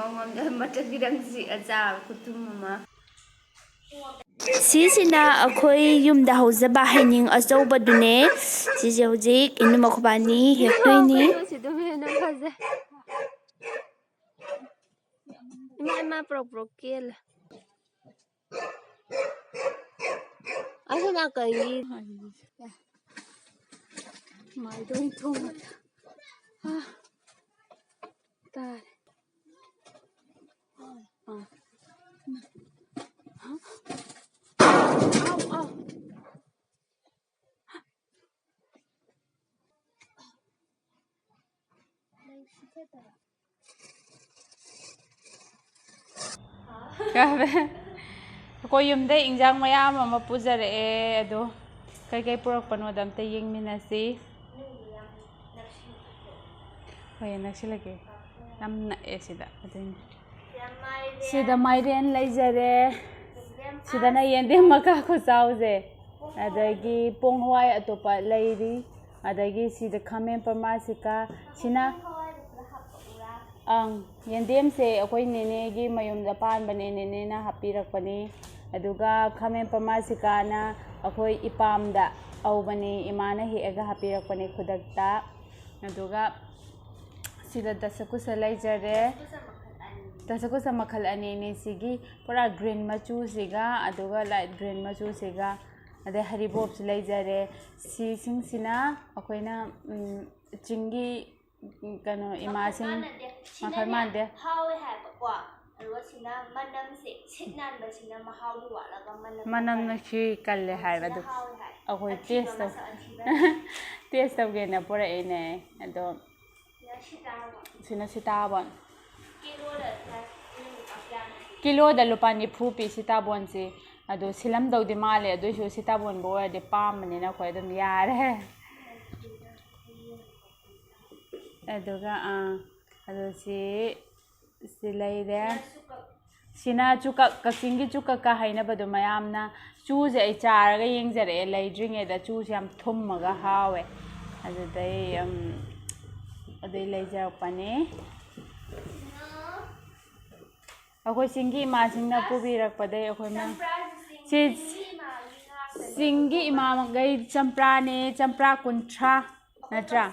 ꯃꯉꯣꯟꯗ ꯃꯇꯠ ꯈꯤꯇꯪ ꯆꯤꯛꯑ ꯆꯥꯕ ꯈꯨꯊꯨꯝ ꯑꯃ ꯁꯤꯁꯤꯅ ꯑꯩꯈꯣꯏ ꯌꯨꯝꯗ ꯍꯧꯖꯕ ꯍꯩꯅꯤꯡ ꯑꯆꯧꯕꯗꯨꯅꯦ ꯁꯤꯁꯦ ꯍꯧꯖꯤꯛ ꯏꯅꯝꯃ ꯈꯣꯏꯕꯥꯅꯤ ꯍꯦꯛꯇꯣꯏꯅꯤ ꯑꯗꯨꯝ ꯍꯦꯟꯅ ꯐꯖꯩ ꯏꯃꯥ ꯏꯃꯥ ꯄ꯭ꯔꯣꯛ ꯄ꯭ꯔꯣꯛ ꯀꯦꯜꯂꯦ ꯑꯁ ꯅꯥꯀꯩ ꯃꯥꯏꯗ ꯑꯣꯏꯅ ꯊꯣꯡꯉꯗ ꯇꯥꯔꯦ ꯑꯥꯎ ꯑꯩꯈꯣꯏ ꯌꯨꯝꯗ ꯏꯟꯖꯥꯡ ꯃꯌꯥꯝ ꯑꯃ ꯄꯨꯖꯔꯛꯑꯦ ꯑꯗꯣ ꯀꯩꯀꯩ ꯄꯨꯔꯛꯄꯅꯣꯗ ꯑꯝꯇ ꯌꯦꯡꯃꯤꯟꯅꯁꯤ ꯍꯣꯏ ꯅꯛꯁꯤꯜꯂꯒꯦ ꯌꯥꯝ ꯅꯛꯑꯦ ꯁꯤꯗ ꯑꯗꯨꯏꯅꯦ ꯁꯤꯗ ꯃꯥꯏꯔꯦꯟ ꯂꯩꯖꯔꯦ ꯁꯤꯗꯅ ꯌꯦꯟꯗꯦꯝ ꯃꯀꯥ ꯈꯨꯆꯥꯎꯁꯦ ꯑꯗꯒꯤ ꯄꯣꯡ ꯍꯋꯥꯏ ꯑꯇꯣꯞꯄ ꯂꯩꯔꯤ ꯑꯗꯒꯤ ꯁꯤꯗ ꯈꯥꯃꯦꯟ ꯄꯔꯃꯥꯁꯤꯀꯥ ꯁꯤꯅ ꯌꯦꯟꯗꯦꯝꯁꯦ ꯑꯩꯈꯣই ꯅꯦꯅꯦꯒꯤ ꯃꯌꯨꯝꯗ ꯄꯥꯟꯕꯅꯦ ꯅꯦꯅꯦꯅ ꯍꯥꯞꯄꯤꯔꯛꯄꯅꯤ ꯑꯗꯨꯒ ꯈꯥꯃꯦꯟ ꯄꯔꯃꯥꯁꯤꯀꯥꯅ ꯑꯩꯈꯣꯏ ꯏꯄꯥꯝꯗ ꯍꯧꯕꯅꯤ ꯏꯃꯥꯅ ꯍꯦꯛꯑꯒ ꯍꯥꯞꯄꯤꯔꯛꯄꯅꯤ ꯈꯨꯗꯛꯇ ꯑꯗꯨꯒ ꯁꯤꯗ ꯗꯁꯀꯨꯁ ꯂꯩꯖꯔꯦ ꯗꯁꯀꯨꯁ ꯃꯈꯜ ꯑꯅꯤꯅꯤ ꯁꯤꯒꯤ ꯄꯨꯔꯥ ꯒ꯭ꯔꯤꯟ ꯃꯆꯨꯁꯤꯒ ꯑꯗꯨꯒ ꯂꯥꯏꯠ ꯒ꯭ꯔꯤꯟ ꯃꯆꯨꯁꯤꯒ ꯑꯗꯩ ꯍꯔꯤꯕꯣꯞꯁꯨ ꯂꯩꯖꯔꯦ ꯁꯤꯁꯤꯡꯁꯤꯅ ꯑꯩꯈꯣꯏꯅ ꯆꯤꯡꯒꯤ ꯀꯩꯅꯣ ꯏꯃꯥꯁꯤꯡ ꯃꯈꯜ ꯃꯥꯟꯗꯦ ꯍꯥꯎꯋꯦ ꯍꯥꯏꯕꯀꯣ ꯑꯗꯨꯒ ꯁꯤꯅ ꯃꯅꯝꯁꯦ ꯁꯤꯠ ꯅꯥꯟꯕꯁꯤꯅ ꯃꯍꯥꯎꯗꯤ ꯋꯥꯠꯂꯒ ꯃꯅꯝꯅ ꯈꯤ ꯀꯜꯂꯦ ꯍꯥꯏꯕ ꯑꯗꯨ ꯑꯩꯈꯣꯏ ꯇꯦꯁ ꯇꯧꯒꯦꯅ ꯄꯨꯔꯛꯏꯅꯦ ꯑꯗꯣ ꯁꯤꯅ ꯁꯤꯇꯥꯕꯣꯟ ꯀꯤꯂꯣꯗ ꯂꯨꯄꯥ 90 ꯄꯤ ꯁꯤꯇꯥꯕꯣꯟꯁꯤ ꯑꯗꯣ ꯁꯤꯜꯂꯝꯗꯧꯗꯤ ꯃꯥꯜꯂꯦ ꯑꯗꯨꯏꯁꯨ ꯁꯤꯇꯥꯕꯣꯟꯕꯨ ꯑꯣꯏꯔꯗꯤ ꯄꯥꯝꯕꯅꯤꯅ ꯑꯩꯈꯣই ꯑꯗꯨꯝ ꯌꯥꯔꯦ ꯑꯗꯨꯒ ꯑꯗꯨ ꯁꯤ ꯂꯩꯔꯦ ꯁꯤꯅ ꯆꯨꯀꯛ ꯀꯛꯆꯤꯡꯒꯤ ꯆꯨꯀꯛꯀ ꯍꯥꯏꯅꯕꯗꯣ ꯃꯌꯥꯝꯅ ꯆꯨꯁꯦ ꯑꯩ ꯆꯥꯔꯒ ꯌꯦꯡꯖꯔꯛꯑꯦ ꯂꯩꯗ꯭ꯔꯤꯉꯩꯗ ꯆꯨꯁꯦ ꯌꯥꯝ ꯊꯨꯝꯃꯒ ꯍꯥꯎꯋꯦ ꯑꯗꯨꯗꯩ ꯂꯩꯖꯔꯛꯄꯅꯤ ꯑꯩꯈꯣꯏ ꯆꯤꯡꯒꯤ ꯏꯃꯥꯁꯤꯡꯅ ꯄꯨꯕꯤꯔꯛꯄꯗꯩ ꯑꯩꯈꯣꯏꯅ ꯆꯤꯡꯒꯤ ꯏꯃꯥꯃꯈꯩ ꯆꯝꯄ꯭ꯔꯥꯅꯦ ꯆꯝꯄ꯭ꯔꯥ 30 ꯅꯠꯇ꯭ꯔꯥ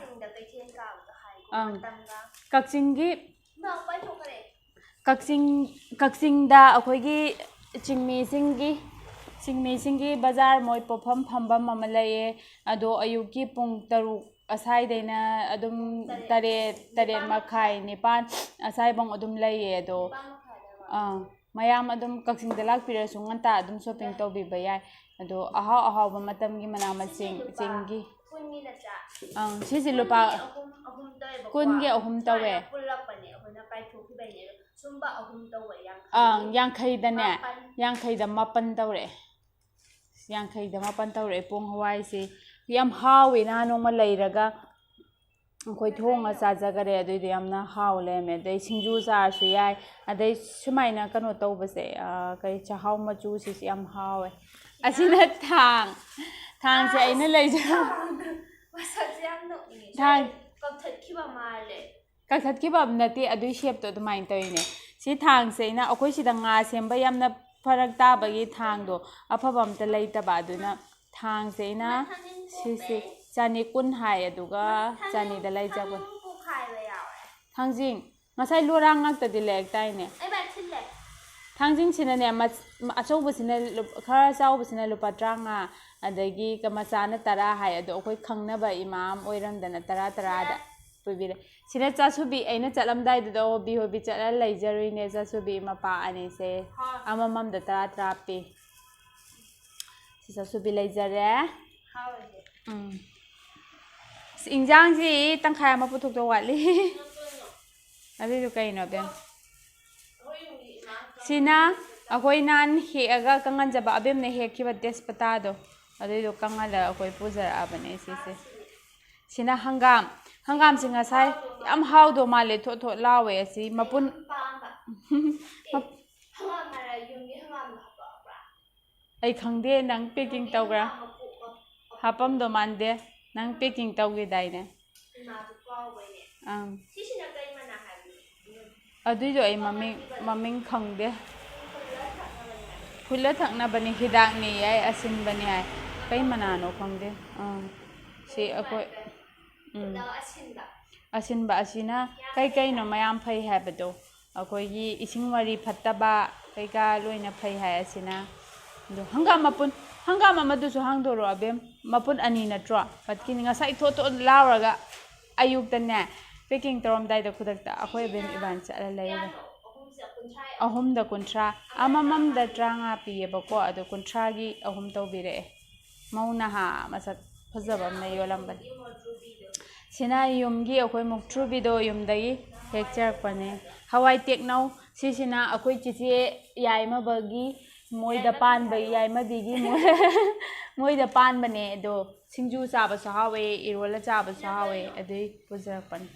ꯀꯛꯆꯤꯡꯗ ꯑꯩꯈꯣꯏꯒꯤ ꯆꯤꯡꯃꯤꯁꯤꯡꯒꯤ ꯕꯖꯥꯔ ꯃꯣꯏ ꯄꯣꯠꯐꯝ ꯐꯝꯐꯝ ꯑꯃ ꯂꯩꯌꯦ ꯑꯗꯣ ꯑꯌꯨꯛꯀꯤ ꯄꯨꯡ 6 ꯑꯁꯥꯏꯗꯩꯅ ꯑꯗꯨꯝ 8 ꯃꯈꯥꯏ 9 ꯑꯁꯥꯏꯐꯥꯎ ꯑꯗꯨم ꯂꯩꯌꯦ ꯑꯗꯣ ꯃꯌꯥꯝ ꯑꯗꯨꯝ ꯀꯛꯆꯤꯡꯗ ꯂꯥꯛꯄꯤꯔꯁꯨ ꯉꯟꯇꯥ ꯑꯗꯨꯝ ꯁꯣꯞꯄꯤꯡ ꯇꯧꯕꯤꯕ ꯌꯥꯏ ꯑꯗꯣ ꯑꯍꯥꯎꯕ ꯃꯇꯝꯒꯤ ꯃꯅꯥ ꯃꯁꯤꯡ ꯆꯤꯡꯒꯤ ꯁꯤꯁꯤ ꯂꯨꯄꯥ 10ꯒꯤ 3 ꯇꯧꯋꯦ ꯌꯥꯡꯈꯩꯗꯅꯦ 7 ꯇꯧꯔꯛꯑꯦ 7 ꯇꯧꯔꯛꯑꯦ ꯄꯣꯡ ꯍꯋꯥꯏꯁꯤ ꯌꯥꯝ ꯍꯥꯎꯋꯤ ꯅꯍꯥꯟ ꯅꯣꯡꯃ ꯂꯩꯔꯒ ꯑꯩꯈꯣꯏ ꯊꯣꯡꯉ ꯆꯥꯖꯈꯔꯦ ꯑꯗꯨꯏꯗꯣ ꯌꯥꯝꯅ ꯍꯥꯎ ꯂꯩꯔꯝꯃꯦ ꯑꯗꯩ ꯁꯤꯡꯖꯨ ꯆꯥꯔꯁꯨ ꯌꯥꯏ ꯑꯗꯩ ꯁꯨꯃꯥꯏꯅ ꯀꯩꯅꯣ ꯇꯧꯕꯁꯦ ꯀꯩ ꯆꯍꯥꯎ ꯃꯆꯨꯁꯤꯁꯨ ꯌꯥꯝ ꯍꯥꯎꯋꯦ ꯑꯁꯤꯅ ꯊꯥꯡꯁꯦ ꯑꯩꯅ ꯊꯥꯡ ꯀꯛꯊꯠꯈꯤꯕ ꯃꯥꯜꯂꯦ ꯀꯛꯊꯠꯈꯤꯕ ꯅꯠꯇꯦ ꯑꯗꯨꯏ ꯁꯦꯞꯇꯣ ꯑꯗꯨꯃꯥꯏꯅ ꯇꯧꯔꯤꯅꯦ ꯁꯤ ꯊꯥꯡꯁꯦ ꯑꯩꯅ ꯑꯩꯈꯣꯏ ꯁꯤꯗ ꯉꯥ ꯁꯦꯝꯕ ꯌꯥꯝꯅ ꯐꯔꯛ ꯇꯥꯕꯒꯤ ꯊꯥꯡꯗꯣ ꯑꯐꯕ ꯑꯝꯇ ꯂꯩꯇꯕ ꯑꯗꯨꯅ ꯊꯥꯡꯁꯦ ꯑꯩꯅ ꯁꯤꯁꯦ 120 ꯍꯥꯏ ꯑꯗꯨꯒ 200ꯗ ꯂꯩꯖꯕꯅꯦ ꯊꯥꯡꯖꯤꯡ ꯉꯁꯥꯏ ꯂꯣꯔꯥꯡ ꯉꯥꯛꯇꯗꯤ ꯂꯩꯔꯛꯇꯥꯏꯅꯦ ꯊꯥꯡꯖꯤꯡꯁꯤꯅꯅꯦ ꯑꯆꯧꯕꯁꯤꯅ ꯈꯔ ꯆꯥꯎꯕꯁꯤꯅ ꯂꯨꯄꯥ 50 ꯑꯗꯒꯤ ꯃꯆꯥꯅ 10 ꯍꯥꯏ ꯑꯗꯣ ꯑꯩꯈꯣꯏ ꯈꯪꯅꯕ ꯏꯃꯥ ꯑꯃ ꯑꯣꯏꯔꯝꯗꯅ 10 ꯄꯤꯕꯤꯔꯦ ꯁꯤꯅ ꯆꯥꯁꯨꯕꯤ ꯑꯩꯅ ꯆꯠꯂꯝꯗꯥꯏꯗꯨꯗ ꯍꯣꯕꯤ ꯆꯠꯂ ꯂꯩꯖꯔꯨꯏꯅꯦ ꯆꯥꯁꯨꯕꯤ ꯃꯄꯥ ꯑꯅꯤꯁꯦ ꯑꯃꯃꯝꯗ 10 ꯄꯤ ꯁꯤ ꯆꯥꯁꯨꯕꯤ ꯂꯩꯖꯔꯦ ꯏꯟꯖꯥꯡꯁꯤ ꯇꯪꯈꯥꯏ ꯑꯃ ꯄꯨꯊꯣꯛꯇꯧ ꯋꯥꯠꯂꯤ ꯑꯗꯨꯏꯗꯨ ꯀꯩꯅꯣ ꯕꯦꯝ ꯁꯤꯅ ꯑꯩꯈꯣꯏ ꯅꯍꯥꯟ ꯍꯦꯛꯑꯒ ꯀꯪꯍꯟꯖꯕ ꯑꯕꯦꯝꯅ ꯍꯦꯛꯈꯤꯕ ꯇꯦꯖꯄꯇꯥꯗꯣ ꯑꯗꯨꯏꯗꯣ ꯀꯪꯍꯜꯂꯒ ꯑꯩꯈꯣꯏ ꯄꯨꯖꯔꯛꯑꯕꯅꯦ ꯁꯤꯁꯦ ꯁꯤꯅ ꯍꯪꯒꯥꯝꯁꯤ ꯉꯁꯥꯏ ꯌꯥꯝ ꯍꯥꯎꯗꯧ ꯃꯥꯜꯂꯦ ꯊꯣꯠ ꯊꯣꯠ ꯂꯥꯎꯋꯦ ꯑꯁꯤ ꯃꯄꯨꯟ ꯑꯩ ꯈꯪꯗꯦ ꯅꯪ ꯄꯦꯛꯀꯤꯡ ꯇꯧꯕ꯭ꯔꯥ ꯍꯥꯞꯄꯝꯗꯣ ꯃꯥꯟꯗꯦ ꯅꯪ ꯄꯦꯛꯀꯤꯡ ꯇꯧꯈꯤꯗꯥꯏꯅꯦ ꯑꯗꯨꯏꯗꯣ ꯑꯩ ꯃꯃꯤꯡ ꯈꯪꯗꯦ ꯐꯨꯜꯂ ꯊꯛꯅꯕꯅꯤ ꯍꯤꯗꯥꯛꯅꯤ ꯌꯥꯏ ꯑꯁꯤꯟꯕꯅꯤ ꯌꯥꯏ ꯀꯩ ꯃꯅꯥꯅꯣ ꯈꯪꯗꯦ ꯁꯤ ꯑꯩꯈꯣꯏ ꯑꯁꯤꯟꯕ ꯑꯁꯤꯅ ꯀꯩꯅꯣ ꯃꯌꯥꯝ ꯐꯩ ꯍꯥꯏꯕꯗꯣ ꯑꯩꯈꯣꯏꯒꯤ ꯏꯁꯤꯡ ꯃꯔꯤ ꯐꯠꯇꯕ ꯀꯩꯀꯥ ꯂꯣꯏꯅ ꯐꯩ ꯍꯥꯏ ꯑꯁꯤꯅ ꯑꯗꯣ ꯍꯪꯒꯥꯝ ꯑꯃꯗꯨꯁꯨ ꯍꯥꯡꯗꯣꯔꯛꯑꯣ ꯑꯕꯦꯝ ꯃꯄꯨꯟ 2 ꯅꯠꯇ꯭ꯔꯣ ꯐꯠꯀꯤꯅꯤ ꯉꯁꯥꯏ ꯊꯣꯠ ꯂꯥꯎꯔꯒ ꯑꯌꯨꯛꯇꯅꯦ ꯄꯦꯛꯀꯤꯡ ꯇꯧꯔꯝꯗꯥꯏꯗ ꯈꯨꯗꯛꯇ ꯑꯩꯈꯣꯏ ꯑꯕꯦꯝ ꯏꯕꯥꯅꯤ ꯆꯠꯂ ꯂꯩꯔꯦ ꯑꯍꯨꯝꯗ 30 ꯑꯃꯃꯝꯗ 30 ꯄꯤꯌꯦꯕꯀꯣ ꯑꯗꯣ 30ꯒꯤ 3 ꯇꯧꯕꯤꯔꯛꯑꯦ ꯃꯧ ꯅꯍꯥ ꯃꯁꯛ ꯐꯖꯕ ꯑꯃꯅ ꯌꯣꯜꯂꯝꯕꯅꯤ ꯁꯤꯅ ꯌꯨꯝꯒꯤ ꯑꯩꯈꯣꯏ ꯃꯨꯛꯊ꯭ꯔꯨꯕꯤꯗꯣ ꯌꯨꯝꯗꯒꯤ ꯍꯦꯛꯆꯔꯛꯄꯅꯦ ꯍꯋꯥꯏ ꯇꯦꯛꯅꯧ ꯁꯤꯁꯤꯅ ꯑꯩꯈꯣꯏ ꯆꯤꯆꯦ ꯌꯥꯏꯃꯕꯒꯤ ꯃꯣꯏꯗ ꯄꯥꯟꯕ ꯌꯥꯏꯃꯕꯤꯒꯤ ꯃꯣꯏꯗ ꯄꯥꯟꯕꯅꯦ ꯑꯗꯣ ꯁꯤꯡꯖꯨ ꯆꯥꯕꯁꯨ ꯍꯥꯎꯋꯦ ꯏꯔꯣꯜꯂ ꯆꯥꯕꯁꯨ ꯍꯥꯎꯋꯦ ꯑꯗꯨꯏ ꯄꯨꯖꯔꯛꯄꯅꯦ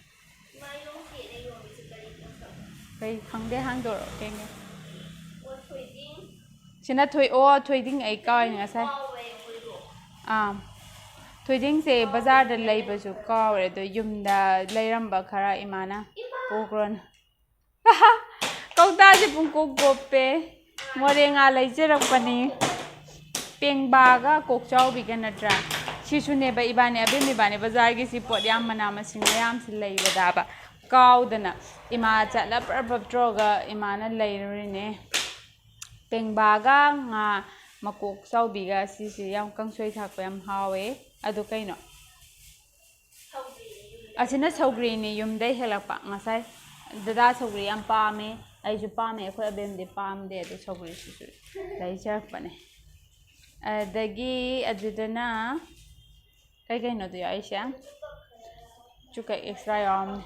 ꯀꯩ ꯈꯪꯗꯦ ꯍꯥꯡꯗꯣꯔꯛꯑꯣ ꯀꯩꯅꯣ ꯁꯤꯅ ꯊꯣꯏꯗꯤꯡ ꯑꯩ ꯀꯥꯎꯏꯅꯦ ꯉꯁꯥꯏ ꯊꯣꯏꯗꯤꯡꯁꯦ ꯕꯖꯥꯔꯗ ꯂꯩꯕꯁꯨ ꯀꯥꯎꯔꯦ ꯑꯗꯣ ꯌꯨꯝꯗ ꯂꯩꯔꯝꯕ ꯈꯔ ꯏꯃꯥꯅ ꯄꯨꯈ꯭ꯔꯣꯅ ꯀꯧꯇꯥꯁꯦ ꯄꯨꯡꯀꯣꯞ ꯀꯣꯞꯄꯦ ꯃꯣꯔꯦ ꯉꯥ ꯂꯩꯖꯔꯛꯄꯅꯤ ꯄꯦꯡꯕꯥꯒ ꯀꯣꯛꯆꯥꯎꯕꯤꯒ ꯅꯠꯇ꯭ꯔꯥ ꯁꯤꯁꯨꯅꯦꯕ ꯑꯕꯦꯝ ꯏꯕꯥꯅꯤ ꯕꯖꯥꯔꯒꯤꯁꯤ ꯄꯣꯠ ꯌꯥꯝ ꯃꯅꯥ ꯃꯁꯤꯡ ꯃꯌꯥꯝꯁꯤ ꯂꯩꯕꯗꯥꯕ ꯀꯥꯎꯗꯅ ꯏꯃꯥ ꯆꯠꯂ ꯄ꯭ꯔꯞ ꯇꯧꯔꯒ ꯏꯃꯥꯅ ꯂꯩꯔꯨꯔꯤꯅꯦ ꯄꯦꯡꯕꯥꯒ ꯉꯥ ꯃꯀꯣꯛ ꯆꯥꯎꯕꯤꯒ ꯁꯤꯁꯤ ꯌꯥꯝ ꯀꯥꯡꯁꯣꯏ ꯊꯥꯛꯄ ꯌꯥꯝ ꯍꯥꯎꯋꯦ ꯑꯗꯨ ꯀꯩꯅꯣ ꯑꯁꯤꯅ ꯁꯧꯒ꯭ꯔꯤꯅꯤ ꯌꯨꯝꯗꯩ ꯍꯦꯜꯂꯛꯄ ꯉꯁꯥꯏ ꯗꯗꯥ ꯁꯧꯒ꯭ꯔꯤ ꯌꯥꯝ ꯄꯥꯝꯃꯦ ꯑꯩꯁꯨ ꯄꯥꯝꯃꯦ ꯑꯩꯈꯣꯏ ꯑꯕꯦꯝꯗꯤ ꯄꯥꯝꯗꯦ ꯑꯗꯨ ꯁꯧꯒ꯭ꯔꯤꯁꯤꯁꯨ ꯂꯩꯖꯔꯛꯄꯅꯦ ꯑꯗꯒꯤ ꯑꯗꯨꯗꯅ ꯀꯩꯅꯣꯗꯣ ꯌꯥꯎꯔꯤꯁꯦ ꯆꯨꯀꯩ ꯑꯦꯛꯁꯇ꯭ꯔꯥ ꯌꯥꯎꯔꯝꯅꯦ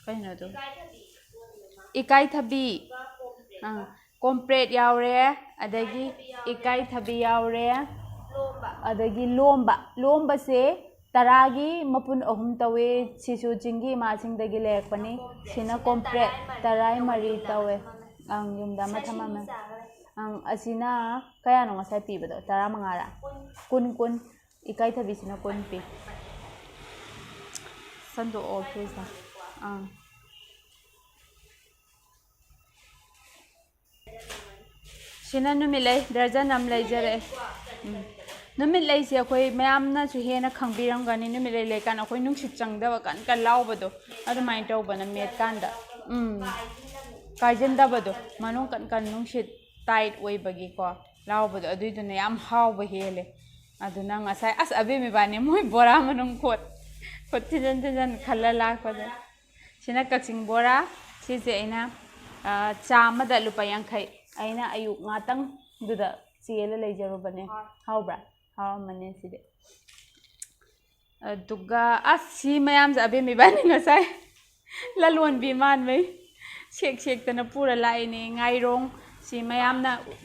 ꯀꯩꯅꯣꯗꯣ ꯏꯀꯥꯏꯊꯕꯤ ꯀꯣꯝꯄ꯭ꯔꯦꯠ ꯌꯥꯎꯔꯦ ꯑꯗꯒꯤ ꯏꯀꯥꯏꯊꯕꯤ ꯌꯥꯎꯔꯦ ꯑꯗꯒꯤ ꯂꯣꯝꯕꯁꯦ 10ꯒꯤ ꯃꯄꯨꯟ 3 ꯇꯧꯋꯦ ꯁꯤꯁꯨ ꯆꯤꯡꯒꯤ ꯏꯃꯥꯁꯤꯡꯗꯒꯤ ꯂꯩꯔꯛꯄꯅꯤ ꯁꯤꯅ ꯀꯣꯝꯄ꯭ꯔꯦꯠ 10 ꯇꯧꯋꯦ ꯌꯨꯝꯗ ꯑꯃ ꯊꯝꯃꯝꯃꯦ ꯑꯁꯤꯅ ꯀꯌꯥꯅꯣꯉꯁꯥꯏ ꯄꯤꯕꯗꯣ 15ꯔꯥ 10 ꯏꯀꯥꯏꯊꯕꯤꯁꯤꯅ 10 ꯄꯤ ꯁꯟꯗꯣꯛꯑꯣ ꯐ꯭ꯔꯤꯖꯇ ꯁꯤꯅ ꯅꯨꯃꯤꯠꯂꯩ ꯗꯔꯖꯟ ꯑꯃ ꯂꯩꯖꯔꯛꯑꯦ ꯅꯨꯃꯤꯠꯂꯩꯁꯦ ꯑꯩꯈꯣꯏ ꯃꯌꯥꯝꯅꯁꯨ ꯍꯦꯟꯅ ꯈꯪꯕꯤꯔꯝꯒꯅꯤ ꯅꯨꯃꯤꯠꯂꯩ ꯂꯩꯀꯥꯟꯗ ꯑꯩꯈꯣꯏ ꯅꯨꯡꯁꯤꯠ ꯆꯪꯗꯕ ꯀꯟ ꯂꯥꯎꯕꯗꯣ ꯑꯗꯨꯃꯥꯏꯅ ꯇꯧꯕꯅ ꯃꯦꯠꯀꯥꯟꯗ ꯀꯥꯏꯁꯤꯟꯗꯕꯗꯣ ꯃꯅꯨꯡ ꯀꯟ ꯅꯨꯡꯁꯤꯠ ꯇꯥꯏꯠ ꯑꯣꯏꯕꯒꯤꯀꯣ ꯂꯥꯎꯕꯗꯣ ꯑꯗꯨꯏꯗꯨꯅ ꯌꯥꯝ ꯍꯥꯎꯕ ꯍꯦꯜꯂꯦ ꯑꯗꯨꯅ ꯉꯁꯥꯏ ꯑꯕꯦꯝ ꯏꯕꯥꯅꯤ ꯃꯣꯏ ꯕꯣꯔꯥ ꯃꯅꯨꯡ ꯈꯣꯠ ꯊꯤꯟꯖꯤꯟ ꯈꯜꯂ ꯂꯥꯛꯄꯗ ꯁꯤꯅ ꯀꯛꯆꯤꯡ ꯕꯣꯔꯥ ꯁꯤꯁꯦ ꯑꯩꯅ ꯆꯥꯝꯃꯗ ꯂꯨꯄꯥ 50 ꯑꯩꯅ ꯑꯌꯨꯛ ꯉꯥꯛꯇꯪꯗꯨꯗ ꯆꯦꯜꯂ ꯂꯩꯖꯔꯨꯕꯅꯦ ꯍꯥꯎꯕ꯭ꯔꯥ ꯍꯥꯎꯔꯝꯃꯅꯤ ꯁꯤꯗꯤ ꯑꯗꯨꯒ ꯁꯤ ꯃꯌꯥꯝꯁꯦ ꯑꯕꯦꯝ ꯏꯕꯥꯅꯤ ꯉꯁꯥꯏ ꯂꯂꯣꯟꯕꯤ ꯃꯥꯟꯕꯩ ꯁꯦꯛꯇꯅ ꯄꯨꯔ ꯂꯥꯛꯏꯅꯦ ꯉꯥꯏꯔꯣꯡ ꯁꯤ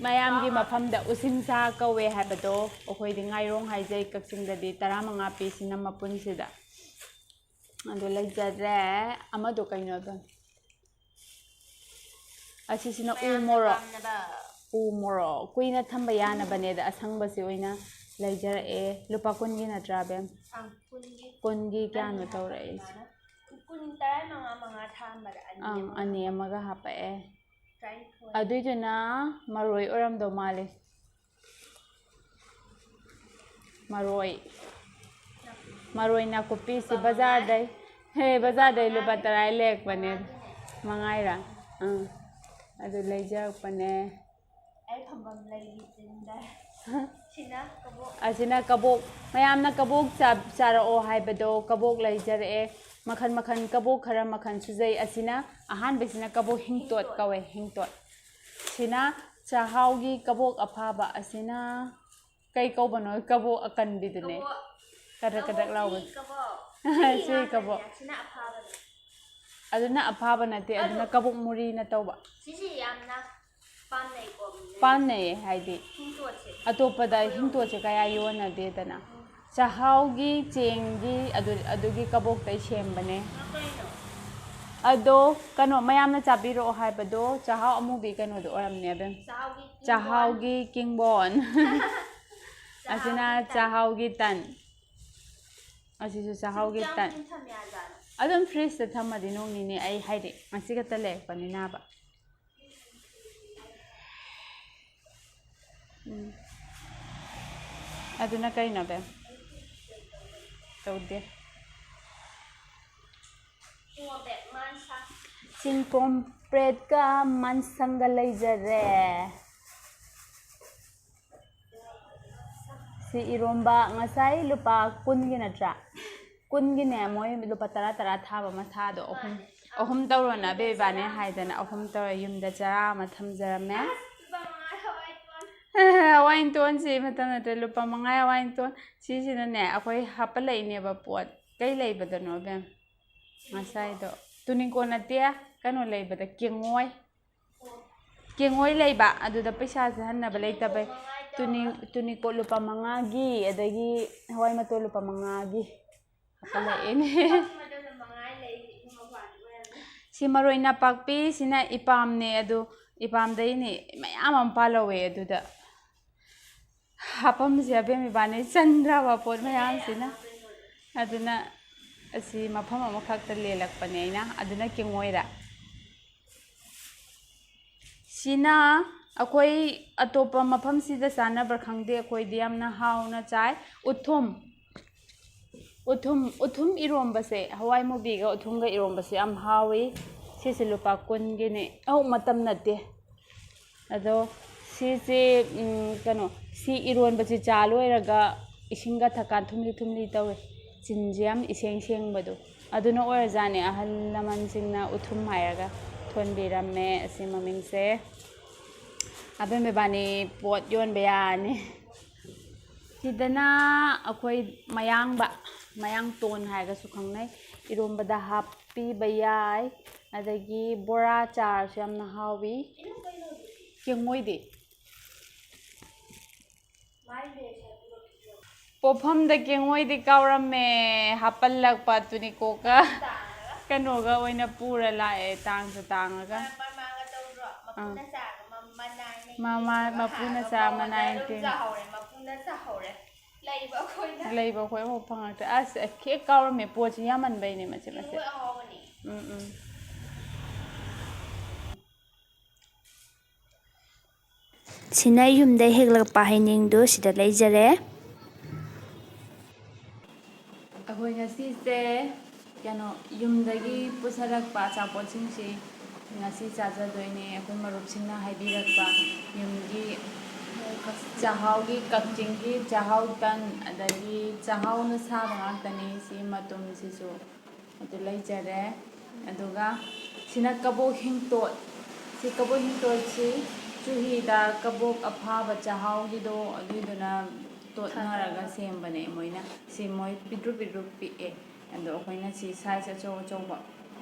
ꯃꯌꯥꯝꯒꯤ ꯃꯐꯝꯗ ꯎꯁꯤꯡꯁꯥ ꯀꯧꯋꯦ ꯍꯥꯏꯕꯗꯣ ꯑꯩꯈꯣꯏꯗꯤ ꯉꯥꯏꯔꯣꯡ ꯍꯥꯏꯖꯩ ꯀꯛꯆꯤꯡꯗꯗꯤ 15 ꯄꯤ ꯁꯤꯅ ꯃꯄꯨꯟꯁꯤꯗ ꯑꯗꯨ ꯂꯩꯖꯗ꯭ꯔꯦ ꯑꯃꯗꯣ ꯀꯩꯅꯣꯗꯣ ꯑꯁꯤꯁꯤꯅ ꯎ ꯃꯣꯔꯣꯛ ꯀꯨꯏꯅ ꯊꯝꯕ ꯌꯥꯅꯕꯅꯦꯗ ꯑꯁꯪꯕꯁꯤ ꯑꯣꯏꯅ ꯂꯩꯖꯔꯛꯑꯦ ꯂꯨꯄꯥ 10ꯒꯤ ꯅꯠꯇ꯭ꯔꯥ ꯕꯦꯝ 10ꯒꯤ ꯀꯌꯥꯅꯣ ꯇꯧꯔꯛꯏꯁꯦ 15 ꯊꯥꯝꯕꯗ 2 ꯑꯃꯒ ꯍꯥꯞꯄꯛꯑꯦ ꯑꯗꯨꯏꯗꯨꯅ ꯃꯔꯣꯏ ꯑꯣꯏꯔꯝꯗꯧ ꯃꯥꯜꯂꯤ ꯃꯔꯣꯏ ꯅꯥꯀꯨꯞꯄꯤꯁꯤ ꯕꯖꯥꯔꯗꯩ ꯂꯨꯄా 10 ꯂꯩꯔꯛꯄꯅꯦ ꯃꯉꯥꯏꯔꯥ ꯑꯗꯨ ꯂꯩꯖꯔꯛꯄꯅꯦ ꯑꯁꯤꯅ ꯀꯕꯣꯛ ꯃꯌꯥꯝꯅ ꯀꯕꯣꯛ ꯆꯥꯔꯛꯑꯣ ꯍꯥꯏꯕꯗꯣ ꯀꯕꯣꯛ ꯂꯩꯖꯔꯛꯑꯦ ꯃꯈꯟ ꯀꯕꯣꯛ ꯈꯔ ꯃꯈꯟ ꯁꯨꯖꯩ ꯑꯁꯤꯅ ꯑꯍꯥꯟꯕꯁꯤꯅ ꯀꯕꯣꯛ ꯍꯤꯡꯇꯣꯠ ꯀꯧꯋꯦ ꯍꯤꯡꯇꯣꯠ ꯁꯤꯅ ꯆꯥꯛꯍꯥꯎꯒꯤ ꯀꯕꯣꯛ ꯑꯐꯥꯕ ꯑꯁꯤꯅ ꯀꯩ ꯀꯧꯕꯅꯣ ꯀꯕꯣꯛ ꯑꯀꯟꯕꯤꯗꯨꯅꯦ ꯀꯗꯛ ꯂꯥꯎꯕ ꯁꯤ ꯀꯕꯣꯛ ꯑꯗꯨꯅ ꯑꯐꯥꯕ ꯅꯠꯇꯦ ꯑꯗꯨꯅ ꯀꯕꯣꯛ ꯃꯨꯔꯤꯅ ꯇꯧꯕ ꯁꯤꯁꯤ ꯌꯥꯝꯅ ꯄꯥꯝꯅꯩꯌꯦ ꯍꯥꯏꯗꯤ ꯑꯇꯣꯞꯄꯗ ꯍꯤꯡꯇꯣꯠꯁꯦ ꯀꯌꯥ ꯌꯣꯟꯅꯗꯦꯗꯅ ꯆꯥꯛꯍꯥꯎꯒꯤ ꯆꯦꯡꯒꯤ ꯑꯗꯨꯒꯤ ꯀꯕꯣꯛꯇꯩ ꯁꯦꯝꯕꯅꯦ ꯑꯗꯣ ꯀꯩꯅꯣ ꯃꯌꯥꯝꯅ ꯆꯥꯕꯤꯔꯛꯑꯣ ꯍꯥꯏꯕꯗꯣ ꯆꯥꯛꯍꯥꯎ ꯑꯃꯨꯕꯤ ꯀꯩꯅꯣꯗꯣ ꯑꯣꯏꯔꯝꯅꯦ ꯑꯗꯨꯝ ꯆꯥꯛꯍꯥꯎꯒꯤ ꯀꯤꯡꯕꯣꯟ ꯑꯁꯤꯅ ꯆꯥꯛꯍꯥꯎꯒꯤ ꯇꯟ ꯑꯁꯤꯁꯨ ꯆꯥꯛꯍꯥꯎꯒꯤ ꯇꯟ ꯀꯌꯥꯝ ꯊꯝ ꯌꯥꯖꯥꯠꯅꯣ ꯑꯗꯨꯝ ꯐ꯭ꯔꯤꯖꯇ ꯊꯝꯃꯗꯤ ꯅꯣꯡ ꯅꯤꯅꯤ ꯑꯩ ꯍꯥꯏꯗꯤ ꯉꯁꯤ ꯈꯛꯇ ꯂꯩꯔꯛꯄꯅꯤꯅꯕ ꯑꯗꯨꯅ ꯀꯩꯅꯣ ꯕꯦꯝ ꯇꯧꯗꯦ ꯄꯣꯝꯄꯦꯠ ꯃꯥꯟꯁꯥ ꯆꯤꯡꯄꯣꯝꯄ꯭ꯔꯦꯠꯀ ꯃꯟꯁꯪꯒ ꯂꯩꯖꯔꯦ ꯁꯤ ꯏꯔꯣꯝꯕ ꯉꯁꯥꯏ ꯂꯨꯄꯥ 10ꯒꯤ ꯅꯠꯇ꯭ꯔꯥ 10ꯒꯤꯅꯦ ꯃꯣꯏ ꯂꯨꯄꯥ 10 ꯊꯥꯕ ꯃꯊꯥꯗꯣ ꯑꯍꯨꯝ ꯇꯧꯔꯣꯅ ꯑꯕꯦꯕꯥꯅꯦ ꯍꯥꯏꯗꯅ ꯑꯍꯨꯝ ꯇꯧꯔ ꯌꯨꯝꯗ ꯆꯔꯥ ꯑꯃ ꯊꯝꯖꯔꯝꯃꯦ ꯍꯋꯥꯏꯟꯇꯣꯟꯁꯤ ꯃꯇꯝ ꯅꯠꯇ꯭ꯔꯦ ꯂꯨꯄꯥ 5 ꯍꯋꯥꯏꯟꯇꯣꯟ ꯁꯤꯁꯤꯅꯅꯦ ꯑꯩꯈꯣꯏ ꯍꯥꯞꯄꯠꯂꯛꯏꯅꯦꯕ ꯄꯣꯠ ꯀꯩ ꯂꯩꯕꯗꯅꯣ ꯕꯦꯝ ꯉꯁꯥꯏꯗꯣ ꯇꯨꯅꯤꯡꯀꯣ ꯅꯠꯇꯦ ꯀꯩꯅꯣ ꯂꯩꯕꯗ ꯀꯦꯡꯉꯣꯏ ꯂꯩꯕ ꯑꯗꯨꯗ ꯄꯩꯁꯥꯁꯦ ꯍꯟꯅꯕ ꯂꯩꯇꯕꯩ ꯇꯨꯅꯤꯡꯀꯣꯠ ꯂꯨꯄꯥ 5ꯒꯤ ꯑꯗꯒꯤ ꯍꯋꯥꯏ ꯃꯇꯣꯟ ꯂꯨꯄꯥ 5ꯒꯤ ꯍꯥꯞꯄꯠꯂꯛꯏꯅꯦ ꯁꯤ ꯃꯔꯣꯏ ꯅꯄꯥꯛꯄꯤ ꯁꯤꯅ ꯏꯄꯥꯝꯅꯦ ꯑꯗꯨ ꯏꯄꯥꯝꯗꯩꯅꯦ ꯃꯌꯥꯝ ꯑꯃ ꯄꯥꯜꯍꯧꯋꯦ ꯑꯗꯨꯗ ꯍꯥꯞꯐꯝꯁꯦ ꯑꯕꯦꯝ ꯏꯕꯥꯅꯤ ꯆꯟꯗ꯭ꯔꯕ ꯄꯣꯠ ꯃꯌꯥꯝꯁꯤꯅ ꯑꯗꯨꯅ ꯑꯁꯤ ꯃꯐꯝ ꯑꯃꯈꯛꯇ ꯂꯦꯜꯂꯛꯄꯅꯦ ꯑꯩꯅ ꯑꯗꯨꯅ ꯀꯦꯡꯉꯣꯏꯔ ꯁꯤꯅ ꯑꯩꯈꯣꯏ ꯑꯇꯣꯞꯄ ꯃꯐꯝꯁꯤꯗ ꯆꯥꯅꯕ꯭ꯔꯥ ꯈꯪꯗꯦ ꯑꯩꯈꯣꯏꯗꯤ ꯌꯥꯝꯅ ꯍꯥꯎꯅ ꯆꯥꯏ ꯎꯊꯨꯝ ꯏꯔꯣꯝꯕꯁꯦ ꯍꯋꯥꯏ ꯃꯨꯕꯤꯒ ꯎꯊꯨꯝꯒ ꯏꯔꯣꯝꯕꯁꯦ ꯌꯥꯝ ꯍꯥꯎꯏ ꯁꯤꯁꯦ ꯂꯨꯄꯥ 10ꯒꯤꯅꯦ ꯃꯇꯝ ꯅꯠꯇꯦ ꯑꯗꯣ ꯁꯤꯁꯦ ꯀꯩꯅꯣ ꯁꯤ ꯏꯔꯣꯟꯕꯁꯤ ꯆꯥ ꯂꯣꯏꯔꯒ ꯏꯁꯤꯡꯒ ꯊꯛꯀꯥꯟ ꯊꯨꯝꯂꯤ ꯇꯧꯋꯦ ꯆꯤꯟꯁꯦ ꯌꯥꯝ ꯏꯁꯦꯡ ꯁꯦꯡꯕꯗꯣ ꯑꯗꯨꯅ ꯑꯣꯏꯔꯖꯥꯠꯅꯦ ꯑꯍꯜ ꯂꯃꯟꯁꯤꯡꯅ ꯎꯊꯨꯝ ꯍꯥꯏꯔꯒ ꯊꯣꯟꯕꯤꯔꯝꯃꯦ ꯑꯁꯤ ꯃꯃꯤꯡꯁꯦ ꯑꯕꯦꯝ ꯏꯕꯥꯅꯤ ꯄꯣꯠ ꯌꯣꯟꯕ ꯌꯥꯔꯅꯤ ꯁꯤꯗꯅ ꯑꯩꯈꯣই ꯃꯌꯥꯡꯇꯣꯟ ꯍꯥꯏꯔꯒꯁꯨ ꯈꯪꯅꯩ ꯏꯔꯣꯝꯕꯗ ꯍꯥꯞꯄꯤꯕ ꯌꯥꯏ ꯑꯗꯒꯤ ꯕꯣꯔꯥ ꯆꯥꯔꯁꯨ ꯌꯥꯝꯅ ꯍꯥꯎꯋꯤ ꯀꯦꯡꯉꯣꯏꯗꯤ ꯄꯣꯐꯝꯗ ꯀꯦꯡꯉꯣꯏꯗꯤ ꯀꯥꯎꯔꯝꯃꯦ ꯍꯥꯞꯄꯜꯂꯛꯄ ꯇꯨꯅꯤꯀꯣꯛꯀ ꯀꯩꯅꯣꯒ ꯑꯣꯏꯅ ꯄꯨꯔ ꯂꯥꯛꯑꯦ ꯇꯥꯡꯁꯨ ꯇꯥꯡꯉꯒ ꯃꯄꯨꯅ ꯆꯥ ꯃꯅꯥꯏ ꯂꯩꯕ ꯑꯩꯈꯣꯏ ꯑꯃꯨꯛ ꯐꯪꯉꯛꯇ꯭ꯔꯦ ꯑꯁ ꯍꯦꯛ ꯀꯥꯎꯔꯝꯃꯦ ꯄꯣꯠꯁꯤ ꯌꯥꯝꯃꯟꯕꯩꯅꯦ ꯃꯆꯦꯠ ꯁꯤꯅ ꯌꯨꯝꯗꯩ ꯍꯦꯛꯂꯛꯄ ꯍꯩꯅꯤꯡꯗꯨ ꯁꯤꯗ ꯂꯩꯖꯔꯦ ꯑꯩꯈꯣꯏ ꯉꯁꯤꯁꯦ ꯀꯩꯅꯣ ꯌꯨꯝꯗꯒꯤ ꯄꯨꯁꯜꯂꯛꯄ ꯑꯆꯥꯄꯣꯠꯁꯤꯡꯁꯤ ꯉꯁꯤ ꯆꯥꯖꯗꯣꯏꯅꯦ ꯑꯩꯈꯣꯏ ꯃꯔꯨꯞꯁꯤꯡꯅ ꯍꯥꯏꯕꯤꯔꯛꯄ ꯌꯨꯝꯒꯤ ꯆꯥꯛꯍꯥꯎꯒꯤ ꯀꯛꯆꯤꯡꯒꯤ ꯆꯥꯛꯍꯥꯎ ꯇꯟ ꯑꯗꯒꯤ ꯆꯥꯛꯍꯥꯎꯅ ꯁꯥꯕ ꯉꯥꯛꯇꯅꯤ ꯁꯤ ꯃꯇꯨꯝꯁꯤꯁꯨ ꯑꯗꯨ ꯂꯩꯖꯔꯦ ꯑꯗꯨꯒ ꯁꯤꯅ ꯀꯕꯣꯛ ꯍꯤꯡꯇꯣꯠ ꯁꯤ ꯀꯕꯣꯛ ꯍꯤꯡꯇꯣꯠꯁꯤ ꯆꯨꯍꯤꯗ ꯀꯕꯣꯛ ꯑꯐꯥꯕ ꯆꯥꯛꯍꯥꯎꯒꯤꯗꯣ ꯑꯗꯨꯏꯗꯨꯅ ꯇꯣꯠꯅꯔꯒ ꯁꯦꯝꯕꯅꯦ ꯃꯣꯏꯅ ꯁꯤ ꯃꯣꯏ ꯄꯤꯛꯇ꯭ꯔꯨ ꯄꯤꯛꯑꯦ ꯑꯗꯣ ꯑꯩꯈꯣꯏꯅ ꯁꯤ ꯁꯥꯏꯖ ꯑꯆꯧꯕ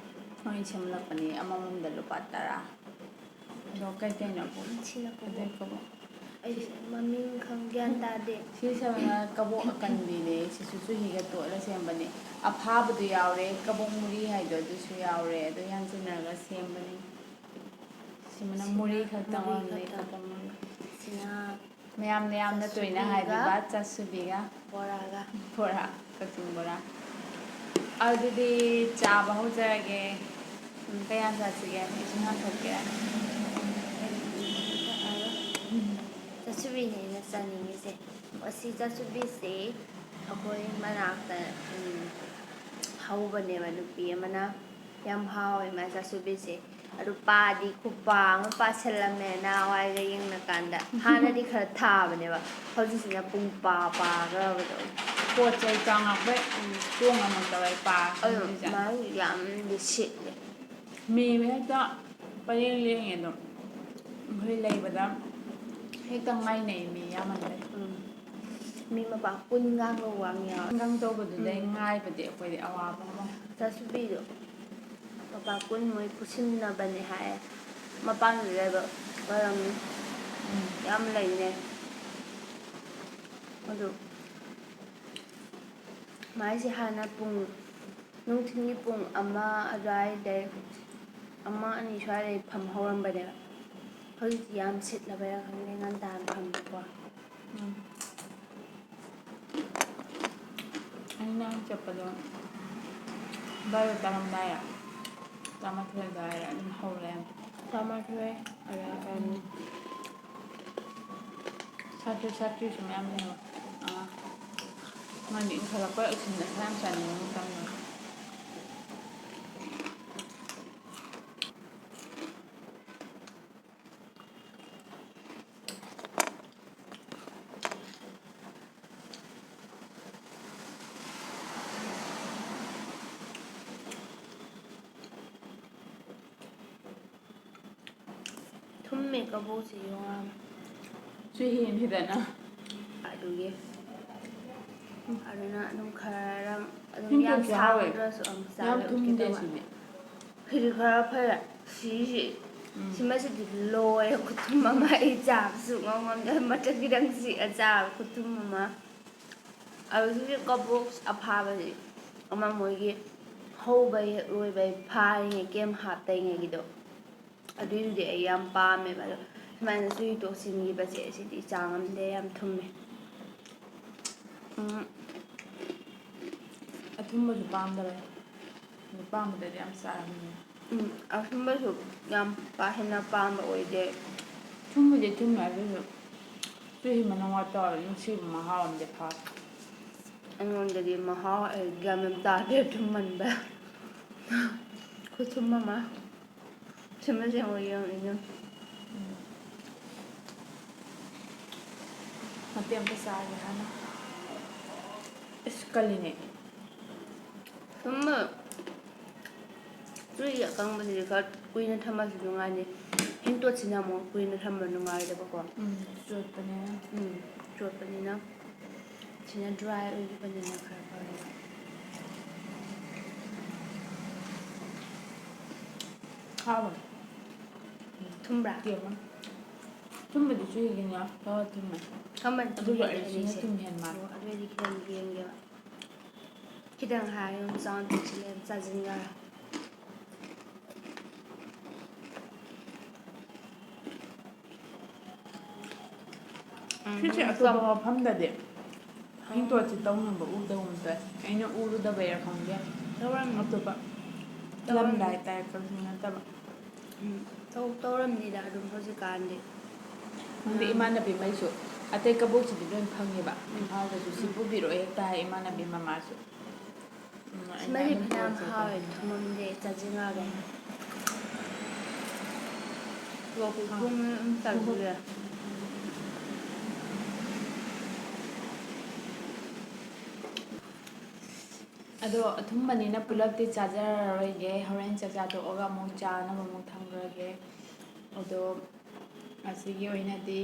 ꯃꯣꯏ ꯁꯦꯝꯂꯛꯄꯅꯤ ꯑꯃꯃꯝꯗ ꯂꯨꯄꯥ 10 ꯑꯗꯣ ꯀꯩꯀꯩꯅꯣ ꯑꯩ ꯃꯃꯤꯡ ꯒ꯭ꯌꯥꯟ ꯇꯥꯗꯦ ꯁꯤꯁꯤꯅ ꯀꯕꯣꯛ ꯑꯀꯟꯕꯤꯅꯦ ꯁꯤꯁꯨ ꯆꯨꯍꯤꯒ ꯇꯣꯠꯂ ꯁꯦꯝꯕꯅꯦ ꯑꯐꯥꯕꯗꯨ ꯌꯥꯎꯔꯦ ꯀꯕꯣꯛ ꯃꯨꯔꯤ ꯍꯥꯏꯗꯣ ꯑꯗꯨꯁꯨ ꯌꯥꯎꯔꯦ ꯑꯗꯨ ꯌꯥꯟꯁꯤꯟꯅꯔꯒ ꯁꯦꯝꯕꯅꯤ ꯁꯤꯃꯅ ꯃꯨꯔꯤ ꯈꯛꯇꯪ ꯑꯣꯏꯔꯝꯅꯤ ꯀꯕꯣꯛ ꯃꯨꯔꯤ ꯁꯤꯅ ꯃꯌꯥꯝꯅ ꯌꯥꯝꯅ ꯇꯣꯏꯅ ꯍꯥꯏꯕꯤꯕ ꯆꯥꯁꯨꯕꯤꯒ ꯕꯣꯔꯥꯒ ꯀꯛꯆꯤꯡ ꯕꯣꯔꯥ ꯑꯗꯨꯗꯤ ꯆꯥꯕ ꯍꯧꯖꯔꯒꯦ ꯀꯌꯥ ꯆꯥꯁꯤꯒꯦ ꯏꯁꯤꯡ ꯍꯥꯟꯊꯛꯀꯦ ꯆꯥꯁꯨꯕꯤꯅꯦ ꯑꯩꯅ ꯆꯥꯅꯤꯡꯉꯤꯁꯦ ꯑꯁꯤ ꯆꯥꯁꯨꯕꯤꯁꯤ ꯑꯩꯈꯣꯏ ꯃꯅꯥꯛꯇ ꯍꯧꯕꯅꯦꯕ ꯅꯨꯄꯤ ꯑꯃꯅ ꯌꯥꯝ ꯍꯥꯎꯋꯦ ꯃꯥꯏ ꯆꯥꯁꯨꯕꯤꯁꯦ ꯑꯗꯨ ꯄꯥꯗꯤ ꯈꯨꯄꯥ ꯑꯃ ꯄꯥꯁꯤꯜꯂꯝꯃꯦ ꯅꯍꯥꯟꯋꯥꯏꯒ ꯌꯦꯡꯅꯀꯥꯟꯗ ꯍꯥꯟꯅꯗꯤ ꯈꯔ ꯊꯥꯕꯅꯦꯕ ꯍꯧꯖꯤꯛꯁꯤꯅ ꯄꯨꯡ ꯄꯥꯈ꯭ꯔꯕꯗꯣ ꯄꯣꯠ ꯆꯩ ꯆꯥꯎꯉꯛꯄꯩ ꯇꯣꯡꯉꯝꯃꯛꯇꯕꯩ ꯑꯗꯨ ꯃꯥꯒꯤ ꯌꯥꯝꯅꯗꯤ ꯁꯤꯠꯂꯦ ꯃꯤ ꯍꯦꯛꯇ ꯄꯔꯦꯡ ꯂꯦꯡꯉꯦ ꯑꯗꯣ ꯑꯩꯈꯣꯏ ꯂꯩꯕꯗ ꯍꯦꯛꯇ ꯉꯥꯏꯅꯩ ꯃꯤ ꯌꯥꯝꯃꯟꯕꯩ ꯃꯤ ꯃꯄꯥ ꯀꯨꯟꯒ ꯂꯧꯕ ꯌꯥꯎꯋꯦ ꯇꯧꯕꯗꯨꯗꯩ ꯉꯥꯏꯕꯗꯤ ꯑꯩꯈꯣꯏꯗꯤ ꯑꯋꯥꯕ ꯑꯃ ꯆꯥꯁꯨꯕꯤꯗꯣ ꯂꯨꯄꯥ 10 ꯃꯣꯏ ꯄꯨꯁꯤꯟꯅꯕꯅꯦ ꯍꯥꯏꯌꯦ ꯃꯄꯥꯟꯗ ꯂꯩꯕ ꯑꯣꯏꯔꯝꯅꯤ ꯌꯥꯝ ꯂꯩꯅꯦ ꯑꯗꯨ ꯃꯥꯏꯁꯦ ꯍꯥꯟꯅ ꯅꯨꯡꯊꯤꯟꯒꯤ ꯄꯨꯡ 1 ꯑꯗꯨꯋꯥꯏꯗꯩ 1, 2 ꯁ꯭ꯋꯥꯏꯗꯩ ꯐꯝ ꯍꯧꯔꯝꯕꯅꯦꯕ ꯍꯧꯖꯤꯛꯇꯤ ꯌꯥꯝ ꯁꯤꯠꯂꯕꯩꯔꯥ ꯈꯪꯗꯦ ꯉꯟꯇꯥꯅ ꯐꯝꯕꯀꯣ ꯑꯩꯅ ꯆꯠꯄꯗꯣ ꯕꯥꯔꯣ ꯇꯥꯔꯝꯗꯥꯏ ꯇꯔꯥꯃꯥꯊꯣꯏ ꯑꯗꯨꯋꯥꯏꯗ ꯑꯗꯨꯝ ꯍꯧꯔꯛꯑꯦ 12 ꯑꯗꯨꯋꯥꯏ ꯁꯥꯇ꯭ꯔ ꯁꯥꯇ꯭ꯔꯤꯁꯨ ꯃꯌꯥꯝ ꯂꯩꯕ ꯃꯥꯗꯤ ꯏꯟꯈꯠꯂꯛꯄ ꯑꯁꯤꯟ ꯑꯁꯥ ꯌꯥꯝ ꯆꯥꯅꯤꯡꯕ ꯃꯇꯝꯗꯣ ꯊꯨꯝꯃꯦ ꯀꯕꯣꯛꯁꯤ ꯌꯥꯝ ꯆꯨꯍꯤꯁꯤꯗꯅ ꯑꯗꯨꯒꯤ ꯑꯗꯨꯅ ꯑꯗꯨꯝ ꯈꯔ ꯑꯗꯨꯝ ꯌꯥꯝ ꯍꯤꯡꯇꯣꯠꯁꯨ ꯍꯥꯎꯋꯦ ꯁꯥꯕꯗ꯭ꯔꯁꯨ ꯌꯥꯝ ꯆꯥꯕ ꯎꯠꯀꯦ ꯊꯨꯝꯗꯦ ꯇꯧꯕ ꯁꯤꯗꯤ ꯁꯤꯗꯤ ꯈꯔ ꯐꯔꯦ ꯁꯤꯁꯤ ꯁꯤꯃꯁꯤꯗꯤ ꯂꯣꯏꯔꯦ ꯈꯨꯊꯨꯝ ꯑꯃ ꯑꯩ ꯆꯥꯕꯁꯨ ꯉꯝꯗꯦ ꯃꯆꯜ ꯈꯤꯇꯪ ꯆꯤꯛꯑ ꯆꯥꯕ ꯈꯨꯊꯨꯝ ꯑꯃ ꯑꯗꯨ ꯁꯤꯁꯦ ꯀꯕꯣꯛ ꯑꯐꯥꯕꯁꯤ ꯑꯃ ꯃꯣꯏꯒꯤ ꯍꯧꯕꯩ ꯂꯣꯏꯕꯩ ꯐꯥꯔꯤꯉꯩ ꯀꯩꯝ ꯍꯥꯞꯇꯉꯩꯒꯤꯗꯣ ꯑꯗꯨꯏꯗꯨꯗꯤ ꯑꯩ ꯌꯥꯝ ꯄꯥꯝꯃꯦꯕ ꯑꯗꯣ ꯁꯨꯃꯥꯏꯅ ꯆꯨꯍꯤ ꯇꯣꯠꯁꯤꯟꯈꯤꯕꯁꯦ ꯁꯤꯗꯤ ꯆꯥ ꯉꯝꯗꯦ ꯌꯥꯝ ꯊꯨꯝꯃꯦ ꯑꯊꯨꯝꯕꯁꯨ ꯄꯥꯝꯗꯕꯩ ꯑꯗꯨ ꯄꯥꯝꯕꯗꯗꯤ ꯌꯥꯝ ꯆꯥꯔꯝꯃꯦ ꯑꯊꯨꯝꯕꯁꯨ ꯌꯥꯝ ꯀꯥ ꯍꯦꯟꯅ ꯄꯥꯝꯕ ꯑꯣꯏꯗꯦ ꯊꯨꯝꯕꯨꯗꯤ ꯊꯨꯝꯃꯦ ꯑꯗꯨꯁꯨ ꯆꯨꯍꯤ ꯃꯅꯝꯒ ꯇꯧꯔꯒ ꯅꯨꯡꯁꯤꯕ ꯃꯍꯥꯎ ꯑꯃꯗꯤ ꯐꯥꯎꯋꯦ ꯑꯩꯉꯣꯟꯗꯗꯤ ꯃꯍꯥꯎ ꯒ꯭ꯌꯥꯟ ꯃꯦꯟ ꯇꯥꯗꯦ ꯊꯨꯝꯃꯟꯕꯩ ꯈꯨꯊꯨꯝ ꯑꯃ ꯁꯤꯃꯁꯤ ꯑꯃꯨꯛ ꯌꯦꯡꯉꯣ ꯃꯇꯦꯛ ꯑꯃꯇ ꯆꯥꯒꯦ ꯍꯥꯟꯅ ꯑꯁ ꯀꯜꯂꯤꯅꯦ ꯊꯨꯝꯕ ꯆꯨꯍꯤ ꯑꯀꯪꯕꯁꯤꯗꯤ ꯈꯔ ꯀꯨꯏꯅ ꯊꯝꯃꯁꯨ ꯅꯨꯡꯉꯥꯏꯅꯤ ꯍꯦꯡꯇꯣꯠꯁꯤꯅ ꯑꯃꯨꯛ ꯀꯨꯏꯅ ꯊꯝꯕ ꯅꯨꯡꯉꯥꯏꯗꯕꯀꯣ ꯆꯣꯠꯄꯅꯤꯅ ꯆꯣꯠꯄꯅꯤꯅ ꯁꯤꯅ ꯗ꯭ꯔꯥꯏ ꯑꯣꯏꯈꯤꯕꯅꯤꯅ ꯈꯔ ꯐꯔꯦꯕ ꯍꯥꯎꯕꯅꯦ ꯊꯨꯝꯕ꯭ꯔꯥ ꯊꯨꯝꯕꯗꯤ ꯆꯨꯍꯤꯒꯤꯅ ꯈꯔ ꯊꯨꯝꯃꯦ ꯀꯃꯟ ꯊꯨꯝ ꯑꯗꯨꯕꯨ ꯍꯦꯜꯂꯦ ꯑꯩ ꯁꯤꯅ ꯑꯅꯤꯁꯦ ꯊꯨꯝ ꯍꯦꯟ ꯃꯥꯜꯂꯦ ꯑꯣ ꯑꯗꯨꯑꯣꯏꯗꯤ ꯈꯤꯇꯪ ꯌꯦꯡꯒꯦꯕ ꯈꯤꯇꯪ ꯍꯥꯏꯔꯒ ꯑꯃꯨꯛ ꯆꯥꯎꯅ ꯇꯦꯛꯁꯤꯜꯂꯦ ꯆꯥꯁꯤꯟꯈꯔꯦ ꯁꯤꯁꯦ ꯑꯇꯣꯞꯄ ꯃꯐꯝꯗꯗꯤ ꯍꯤꯡꯇꯣꯠꯁꯤ ꯇꯧꯅꯕ ꯎꯗꯒꯨꯝ ꯇꯧꯋꯦ ꯑꯩꯅ ꯎꯔꯨꯗꯕꯩꯔꯥ ꯈꯪꯗꯦ ꯇꯧꯔꯝꯅꯤ ꯑꯇꯣꯞꯄ ꯂꯝꯗ ꯇꯧꯔꯝꯅꯤ ꯍꯥꯏꯇꯥꯔꯦ ꯀꯛꯆꯤꯡ ꯅꯠꯇꯕ ꯇꯧꯔꯝꯅꯤꯗ ꯑꯗꯨꯝ ꯍꯧꯖꯤꯛꯀꯥꯟꯗꯤ ꯈꯪꯗꯦ ꯃꯌꯥꯝ ꯏꯃꯥꯟꯅꯕꯤꯉꯩꯁꯨ ꯑꯇꯩ ꯀꯕꯣꯛꯁꯤꯗꯤ ꯂꯣꯏ ꯐꯪꯉꯦꯕ ꯏꯝꯐꯥꯜꯗꯁꯨ ꯁꯤ ꯄꯨꯕꯤꯔꯛꯑꯣ ꯍꯦꯛꯇ ꯍꯥꯏ ꯏꯃꯥꯟꯅꯕꯤ ꯃꯃꯥꯁꯨ ꯑꯩꯅ ꯁꯤꯃꯗꯤ ꯑꯗꯨꯝ ꯐꯅꯌꯥꯝ ꯄꯨꯔ ꯆꯠꯄ ꯍꯥꯎꯋꯦ ꯊꯨꯝꯃꯝꯗꯦ ꯆꯥꯁꯤꯟꯈ꯭ꯔꯒꯦ ꯑꯥ ꯊꯨꯝꯅ ꯑꯗꯨꯝ ꯆꯥꯁꯤꯜꯂꯦ ꯑꯗꯣ ꯑꯊꯨꯝꯕꯅꯤꯅ ꯄꯨꯂꯞꯇꯤ ꯆꯥꯖꯔꯔꯣꯏꯒꯦ ꯍꯣꯔꯦꯟ ꯆꯥꯛꯆꯥ ꯇꯣꯛꯑꯒ ꯑꯃꯨꯛ ꯆꯥꯅꯕ ꯑꯃꯨꯛ ꯊꯝꯈ꯭ꯔꯒꯦ ꯑꯗꯣ ꯉꯁꯤꯒꯤ ꯑꯣꯏꯅꯗꯤ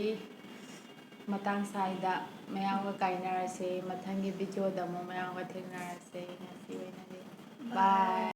ꯃꯇꯥꯡ ꯁ꯭ꯋꯥꯏꯗ ꯃꯌꯥꯝꯒ ꯀꯥꯏꯅꯔꯁꯦ ꯃꯊꯪꯒꯤ ꯚꯤꯗꯤꯑꯣꯗ ꯑꯃꯨꯛ ꯃꯌꯥꯝꯒ ꯊꯦꯡꯅꯔꯁꯦ ꯉꯁꯤ ꯑꯣꯏꯅꯗꯤ ꯕꯥꯏ